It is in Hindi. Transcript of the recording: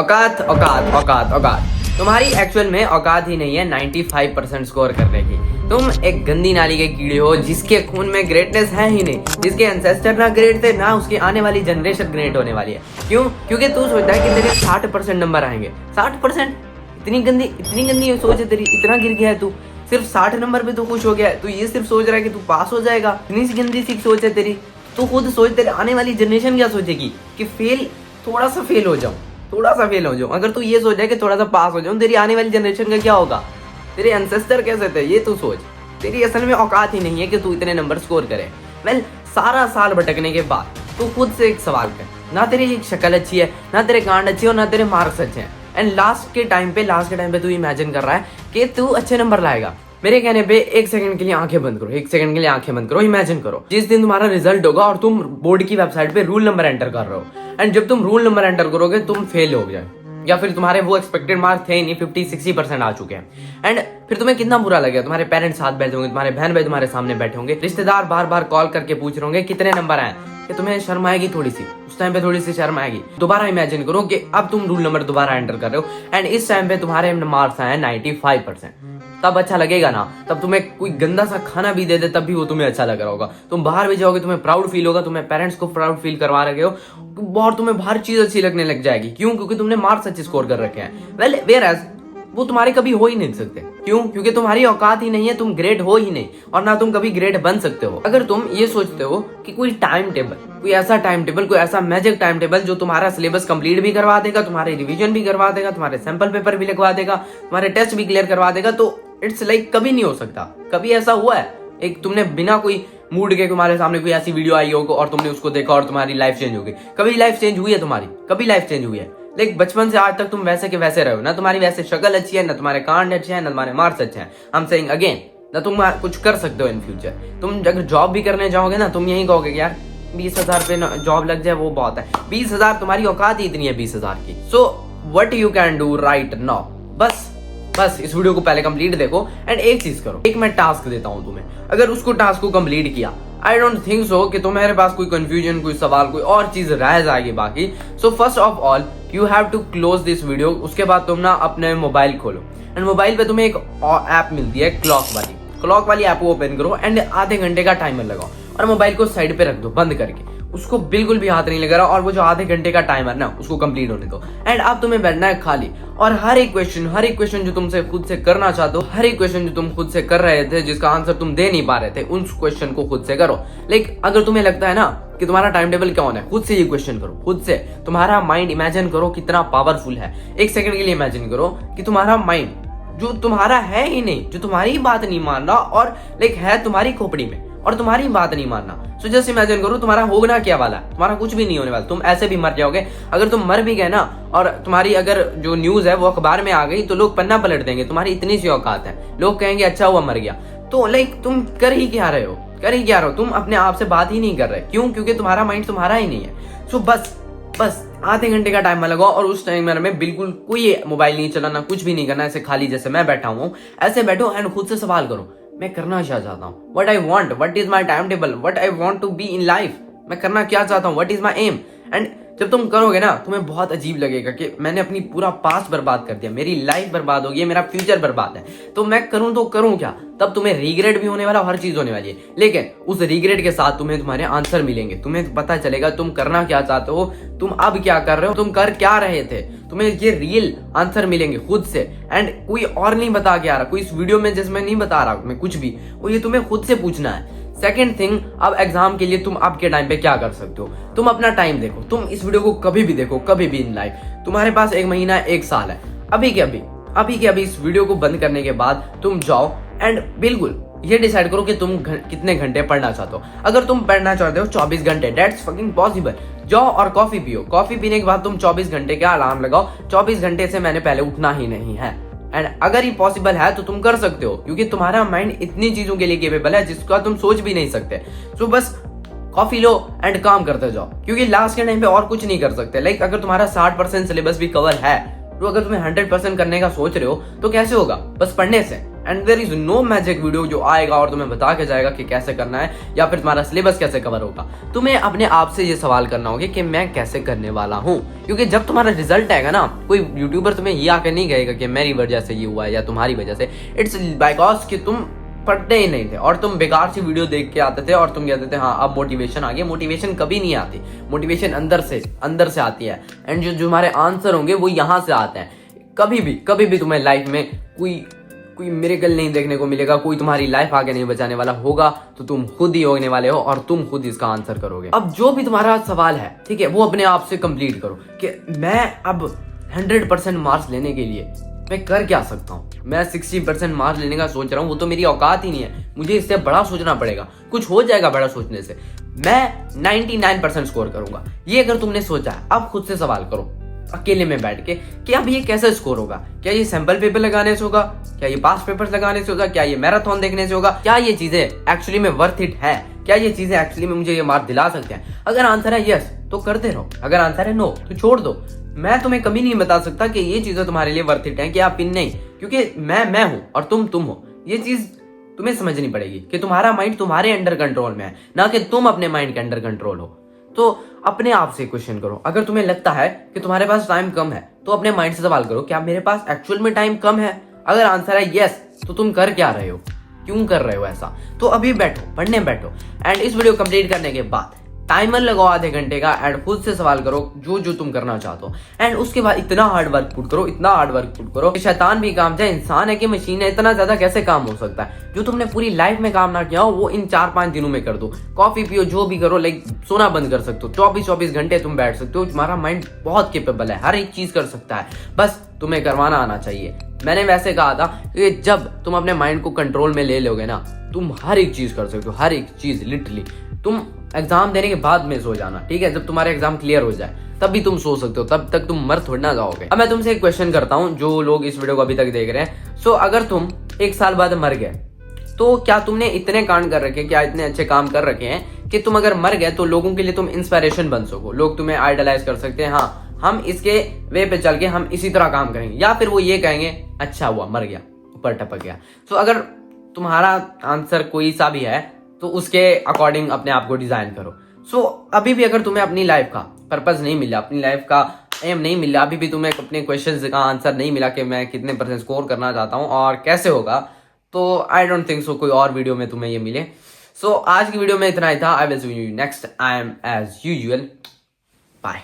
औकात औकात औकात औकात तुम्हारी एक्चुअल में औकात ही नहीं है 95% स्कोर करने की। तुम एक गंदी नाली के कीड़े हो जिसके खून में ग्रेटनेस है ही नहीं, जिसके एंसेस्टर ना ग्रेट थे ना उसकी आने वाली जनरेशन ग्रेट होने वाली है। क्यों? क्योंकि तू सोचता है कि तेरे 60% नंबर आएंगे। 60%? इतनी गंदी सोच है तेरी, इतना गिर गया है तू। सिर्फ 60 नंबर पे तू खुश हो गया है, तू ये सिर्फ सोच रहा है कि तू पास हो जाएगा। इतनी सी गंदी सी सोच है तेरी। तू खुद सोच, तेरे आने वाली जनरेशन क्या सोचेगी कि थोड़ा सा फेल हो जाऊं। अगर तू ये सोच है कि थोड़ा सा पास हो जाऊं, तेरी आने वाली जनरेशन का क्या होगा? तेरे एंसेस्टर कैसे थे ये तू सोच। तेरी असल में औकात ही नहीं है कि तू इतने नंबर स्कोर करे। सारा साल भटकने के बाद तू खुद से एक सवाल कर, ना तेरी शक्ल अच्छी है, ना तेरे कांड अच्छी है और ना तेरे मार्क्स अच्छे हैं, एंड लास्ट के टाइम पे तू इमेजिन कर रहा है कि तू अच्छे नंबर लाएगा। मेरे कहने पे एक सेकंड के लिए आंखें बंद करो, इमेजिन करो जिस दिन तुम्हारा रिजल्ट होगा और तुम बोर्ड की वेबसाइट पे रूल नंबर एंटर कर रहे हो, एंड जब तुम रूल नंबर एंटर करोगे तुम फेल हो जाए, या फिर तुम्हारे वो एक्सपेक्टेड मार्क्स थे नहीं, 50-60% आ चुके हैं। एंड फिर तुम्हें कितना बुरा लगेगा। तुम्हारे पेरेंट्स साथ बैठे होंगे, तुम्हारे बहन भाई तुम्हारे सामने बैठे होंगे, रिश्तेदार बार बार कॉल करके पूछ रहे होंगे कितने नंबर आए, कि तुम्हें शर्म आएगी थोड़ी सी, उस टाइम पे थोड़ी सी शर्म आएगी। दोबारा इमेजिन करो कि अब तुम रूल नंबर दोबारा एंटर कर रहे हो एंड इस टाइम पे तुम्हारे मार्क्स आए 95%। तब अच्छा लगेगा ना? तब तुम्हें कोई गंदा सा खाना भी दे दे तब भी वो तुम्हें अच्छा लग रहा होगा। तुम बाहर भी जाओगे, तुम्हें प्राउड फील होगा, तुम्हें पेरेंट्स को प्राउड फील करवा रहे हो और तुम्हें हर चीज अच्छी लगने लग जाएगी। क्यों? क्योंकि तुमने मार्क्स अच्छे स्कोर कर रखे हैं। वेयर वो तुम्हारे कभी हो ही नहीं सकते। क्यों? क्योंकि तुम्हारी औकात ही नहीं है, तुम ग्रेट हो ही नहीं और ना तुम कभी ग्रेट बन सकते हो। अगर तुम ये सोचते हो कि कोई ऐसा मैजिक टाइम टेबल जो तुम्हारा सिलेबस कंप्लीट भी करवा देगा, तुम्हारे रिवीजन भी करवा देगा, तुम्हारे सैंपल पेपर भी लिखवा देगा, तुम्हारे टेस्ट भी क्लियर करवा देगा, तो इट्स लाइक कभी नहीं हो सकता। कभी ऐसा हुआ है एक तुमने बिना कोई मूड के तुम्हारे सामने कोई ऐसी वीडियो आई हो और तुमने उसको देखा और तुम्हारी लाइफ चेंज हो गई? कभी लाइफ चेंज हुई है तुम्हारी? कभी लाइफ चेंज हुई है? लेकिन बचपन से आज तक तुम वैसे के वैसे रहे हो ना। तुम्हारी वैसे शक्ल अच्छी है, ना तुम्हारे कांड अच्छे हैं, ना तुम्हारे मार्क्स अच्छे हैं। आई एम सेइंग अगेन, ना तुम कुछ कर सकते हो इन फ्यूचर। तुम अगर जॉब भी करने जाओगे ना, तुम यही कहोगे यार 20,000 पे जॉब लग जाए वो बहुत है। 20,000 तुम्हारी औकात ही इतनी है 20,000 की। So what you can do right now, बस इस वीडियो को पहले कंप्लीट देखो एंड एक चीज करो। एक मैं टास्क देता हूं तुम्हें, अगर उसको टास्क को कंप्लीट किया, आई डोंट थिंक सो कि तुम्हारे पास कोई कंफ्यूजन, कोई सवाल, कोई और चीज रह जाएगी बाकी। So first of all you have to close this video. उसके बाद तुम ना अपने मोबाइल खोलो एंड मोबाइल पे तुम्हें एक ऐप मिलती है क्लॉक वाली ऐप को ओपन करो एंड आधे घंटे का टाइमर लगाओ और मोबाइल को साइड पे रख दो बंद करके। उसको बिल्कुल भी हाथ नहीं लगा रहा और वो जो आधे घंटे का टाइमर ना उसको कंप्लीट होने दो। एंड अब तुम्हें बैठना है खाली और हर एक क्वेश्चन जो तुमसे खुद से करना चाहते हो, हर एक क्वेश्चन जो तुम खुद से कर रहे थे जिसका आंसर तुम दे नहीं पा रहे थे, उन क्वेश्चन को खुद से करो। लेकिन अगर तुम्हें लगता है ना कि तुम्हारा टाइम टेबल क्या होना है, खुद से ये क्वेश्चन करो। खुद से तुम्हारा माइंड इमेजिन करो कितना पावरफुल है। एक सेकंड के लिए इमेजिन करो कि तुम्हारा माइंड जो तुम्हारा है ही नहीं, जो तुम्हारी बात नहीं मान रहा और है तुम्हारी खोपड़ी में और तुम्हारी बात नहीं मानना। सो जस्ट इमेजिन करो तुम्हारा होना क्या वाला है। तुम्हारा कुछ भी नहीं होने वाला, तुम ऐसे भी मर जाओगे। अगर तुम मर भी गए ना और तुम्हारी अगर जो न्यूज है वो अखबार में आ गई तो लोग पन्ना पलट देंगे, तुम्हारी इतनी सी औकात है। लोग कहेंगे अच्छा हुआ मर गया। तो तुम कर ही क्या रहे हो? तुम अपने आप से बात ही नहीं कर रहे। क्यों? क्योंकि तुम्हारा माइंड तुम्हारा ही नहीं है। सो बस आधे घंटे का टाइमर लगाओ और उस टाइमर में बिल्कुल कोई मोबाइल नहीं चलाना, कुछ भी नहीं करना। ऐसे खाली जैसे मैं बैठा हूँ ऐसे बैठो एंड खुद से सवाल करो, मैं करना क्या चाहता हूँ? What I want, what is my time table, what I want to be in life. मैं करना क्या चाहता हूँ, what is my aim. And जब तुम करोगे ना तुम्हें बहुत अजीब लगेगा कि मैंने अपनी पूरा पास्ट बर्बाद कर दिया, मेरी लाइफ बर्बाद हो गई, मेरा फ्यूचर बर्बाद है, तो मैं करूं तो करूं क्या? तब तुम्हें रिग्रेट भी होने वाला, हर चीज होने वाली है। लेकिन उस रिग्रेट के साथ तुम्हें तुम्हारे आंसर मिलेंगे। तुम्हें पता चलेगा तुम करना क्या चाहते हो, तुम अब क्या कर रहे हो, तुम कर क्या रहे थे। तुम्हें ये रियल आंसर मिलेंगे खुद से एंड कोई और नहीं बता के आ रहा। कोई इस वीडियो में जिसमें नहीं बता रहा मैं कुछ भी, वो ये तुम्हें खुद से पूछना है। सेकेंड थिंग, अब एग्जाम के लिए तुम अब के टाइम पे क्या कर सकते हो? तुम अपना टाइम देखो। तुम इस वीडियो को कभी भी देखो, कभी भी इन लाइफ। तुम्हारे पास 1 महीना 1 साल है। अभी के अभी इस वीडियो को बंद करने के बाद तुम जाओ एंड बिल्कुल ये डिसाइड करो कि तुम कितने घंटे पढ़ना चाहते हो। अगर तुम पढ़ना चाहते हो 24 घंटे, दैट्स फकिंग पॉसिबल। जाओ और कॉफी पियो। कॉफी पीने के बाद तुम 24 घंटे का अलार्म लगाओ, 24 घंटे से मैंने पहले उठना ही नहीं है। एंड अगर ये पॉसिबल है तो तुम कर सकते हो, क्योंकि तुम्हारा माइंड इतनी चीजों के लिए केपेबल है जिसका तुम सोच भी नहीं सकते। सो बस कॉफी लो एंड काम करते जाओ, क्योंकि लास्ट के टाइम पे और कुछ नहीं कर सकते। अगर तुम्हारा 60% सिलेबस भी कवर है तो अगर तुम्हें 100% करने का सोच रहे हो तो कैसे होगा? बस पढ़ने से। And there is no magic video जो आएगा और तुम्हें बता के जाएगा कि कैसे करना है या फिर तुम्हारा सिलेबस कैसे कवर होगा। तुम्हें अपने आप से ये सवाल करना होगा कि मैं कैसे करने वाला हूँ, क्योंकि जब तुम्हारा रिजल्ट आएगा ना, कोई यूट्यूबर तुम्हें ये आकर नहीं कहेगा कि मेरी वजह से ये हुआ है या तुम्हारी वजह से। इट्स बिकॉज कि तुम पढ़ते ही नहीं थे और तुम बेकार सी वीडियो देख के आते थे और तुम कहते थे हाँ अब मोटिवेशन आ गया। मोटिवेशन कभी नहीं आती, मोटिवेशन अंदर से आती है। एंड जो हमारे आंसर होंगे वो यहाँ से आते हैं। कभी भी तुम्हें लाइफ में कोई मिरेकल नहीं देखने को मिलेगा, कोई तुम्हारी लाइफ आगे नहीं बचाने वाला होगा, तो तुम खुद ही होने वाले हो और तुम खुद इसका आंसर करोगे। अब जो भी तुम्हारा सवाल है, ठीक है, वो अपने आप से कंप्लीट करो कि मैं अब 100% मार्क्स लेने के लिए मैं कर क्या सकता हूँ। मैं 60% मार्क्स लेने का सोच रहा हूँ, वो तो मेरी औकात ही नहीं है, मुझे इससे बड़ा सोचना पड़ेगा। कुछ हो जाएगा बड़ा सोचने से, मैं 99% स्कोर करूंगा। ये अगर तुमने सोचा है, अब खुद से सवाल करो अकेले में बैठ के कि अब ये कैसे स्कोर होगा। क्या ये सैंपल पेपर लगाने से होगा, क्या ये पास पेपर्स लगाने से होगा, क्या ये मैराथन देखने से होगा, क्या ये चीजें एक्चुअली में वर्थ इट है, क्या ये चीजें एक्चुअली में मुझे ये मार्क दिला सकते हैं। अगर आंसर है यस तो करते रहो, अगर आंसर है नो तो छोड़ दो। मैं तुम्हें कभी नहीं बता सकता कि ये चीजें तुम्हारे लिए वर्थ इट है कि आप इन नहीं, क्योंकि मैं हूं और तुम हो। ये चीज तुम्हें समझनी पड़ेगी कि तुम्हारा माइंड तुम्हारे अंडर कंट्रोल में है, ना कि तुम अपने माइंड के अंडर कंट्रोल हो। तो अपने आप से क्वेश्चन करो। अगर तुम्हें लगता है कि तुम्हारे पास टाइम कम है तो अपने माइंड से सवाल करो, क्या मेरे पास एक्चुअल में टाइम कम है। अगर आंसर है यस तो तुम कर क्या रहे हो, क्यों कर रहे हो ऐसा। तो अभी बैठो, पढ़ने बैठो एंड इस वीडियो कंप्लीट करने के बाद टाइमर लगाओ आधे घंटे का एंड खुद से सवाल करो जो तुम करना चाहते हो। एंड उसके बाद इतना हार्ड वर्क पुट करो कि शैतान भी काम जाए। इंसान है कि मशीन है, इतना ज्यादा कैसे काम हो सकता है। जो तुमने पूरी लाइफ में काम ना किया हो वो इन 4-5 दिनों में कर दो। कॉफी पियो, जो भी करो, लाइक सोना बंद कर सकते हो। 24 घंटे तुम बैठ सकते हो। तुम्हारा माइंड बहुत केपेबल है, हर एक चीज कर सकता है, बस तुम्हें करवाना आना चाहिए। मैंने वैसे कहा था कि जब तुम अपने माइंड को कंट्रोल में ले लोगे ना, तुम हर एक चीज कर सकते हो, हर एक चीज लिटरली। तुम एग्जाम देने के बाद में सो जाना, ठीक है, जब तुम्हारा एग्जाम क्लियर हो जाए तब भी तुम सो सकते हो, तब तक तुम मर थोड़ी ना जाओगे। अब मैं तुमसे एक क्वेश्चन करता हूँ, जो लोग इस वीडियो को अभी तक देख रहे हैं। सो अगर तुम 1 साल बाद मर गए तो क्या तुमने इतने कांड कर रखे, क्या इतने अच्छे काम कर रखे हैं कि तुम अगर मर गए तो लोगों के लिए तुम इंस्पिरेशन बन सको, लोग तुम्हें आइडलाइज कर सकते हैं, हाँ हम इसके वे पे चल के हम इसी तरह काम करेंगे, या फिर वो ये कहेंगे अच्छा हुआ मर गया, ऊपर टपक गया। तो अगर तुम्हारा आंसर कोई सा भी है तो उसके अकॉर्डिंग अपने आप को डिजाइन करो। सो अभी भी अगर तुम्हें अपनी लाइफ का पर्पस नहीं मिला, अपनी लाइफ का एम नहीं मिला, अभी भी तुम्हें अपने क्वेश्चंस का आंसर नहीं मिला कि मैं कितने % स्कोर करना चाहता हूँ और कैसे होगा, तो आई डोंट थिंक सो कोई और वीडियो में तुम्हें ये मिले। सो आज की वीडियो में इतना ही था। I will see you next. I am as usual, bye.